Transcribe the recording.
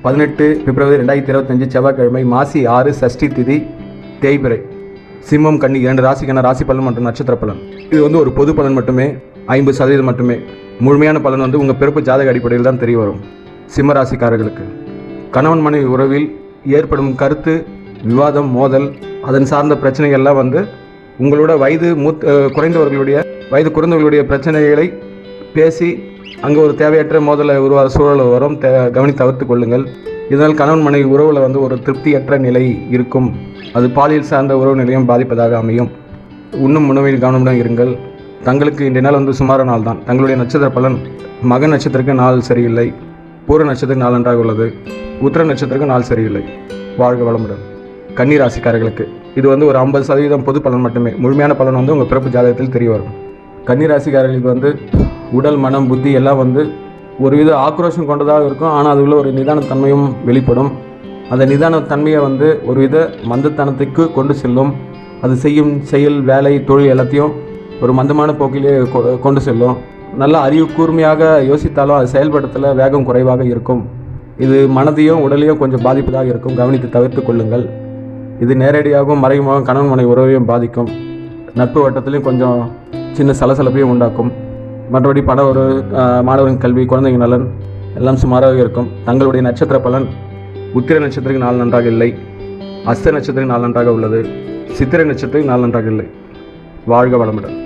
18 பிப்ரவரி 2025 செவ்வாய்க்கிழமை மாசி 6 சஷ்டி திதி தேய்பிறை. சிம்மம் கன்னி 2 ராசிக்கான ராசி பலன் மற்றும் நட்சத்திர பலன். இது ஒரு பொது பலன் மட்டுமே, 50% மட்டுமே. முழுமையான பலன் உங்கள் பிறப்பு ஜாதக அடிப்படையில் தான் தெரிய வரும். சிம்ம ராசிக்காரர்களுக்கு கணவன் மனைவி உறவில் ஏற்படும் கருத்து விவாதம், மோதல், அதன் சார்ந்த பிரச்சனைகள்லாம் உங்களோட வயது குறைந்தவர்களுடைய பிரச்சனைகளை பேசி அங்கே ஒரு தேவையற்ற மோதலை உருவாக சூழல் வரும். கவனித்து தவிர்த்து கொள்ளுங்கள். இதனால் கணவன் மனைவி உறவில் ஒரு திருப்தியற்ற நிலை இருக்கும். அது பாலியல் சார்ந்த உறவு நிலையும் பாதிப்பதாக அமையும். உண்ணும் உணவில் கவனமுடன் இருங்கள். தங்களுக்கு இன்றைய நாள் சுமார நாள் தான். தங்களுடைய நட்சத்திர பலன் மக நட்சத்திரக்கு நாள் சரியில்லை, பூர நட்சத்திரக்கு நாள் நன்றாக உள்ளது, உத்திர நட்சத்திரக்கு நாள் சரியில்லை. வாழ்க வளமுடன். கன்னி ராசிக்காரர்களுக்கு இது ஒரு 50% பொது பலன் மட்டுமே. முழுமையான பலன் உங்கள் பிறப்பு ஜாதகத்தில் தெரிய வரும். கன்னி ராசிக்காரர்களுக்கு உடல், மனம், புத்தி எல்லாம் ஒருவித ஆக்ரோஷம் கொண்டதாக இருக்கும். ஆனால் அது உள்ள ஒரு நிதானத்தன்மையும் வெளிப்படும். அந்த நிதானத்தன்மையை ஒருவித மந்தத்தனத்துக்கு கொண்டு செல்லும். அது செய்யும் செயல், வேலை, தொழில் எல்லாத்தையும் ஒரு மந்தமான போக்கிலே கொண்டு செல்லும். நல்ல அறிவு கூர்மையாக யோசித்தாலும் அது செயல்படுத்தல வேகம் குறைவாக இருக்கும். இது மனதையும் உடலையும் கொஞ்சம் பாதிப்பதாக இருக்கும். கவனித்து தவிர்த்து கொள்ளுங்கள். இது நேரடியாகவும் மறைமுகமாக கணவன் மனைவி உறவையும் பாதிக்கும். நட்பு வட்டத்திலையும் கொஞ்சம் சின்ன சலசலப்பையும் உண்டாக்கும். மற்றபடி மாணவரின் கல்வி, குழந்தைங்க நலன் எல்லாம் சுமாராக இருக்கும். தங்களுடைய நட்சத்திர பலன் உத்திர நட்சத்திரக்கு நாள் நன்றாக இல்லை, அஸ்த நட்சத்திரக்கு நாள் நன்றாக உள்ளது, சித்திரை நட்சத்திரக்கு நாள் நன்றாக இல்லை. வாழ்க வளமுடன்.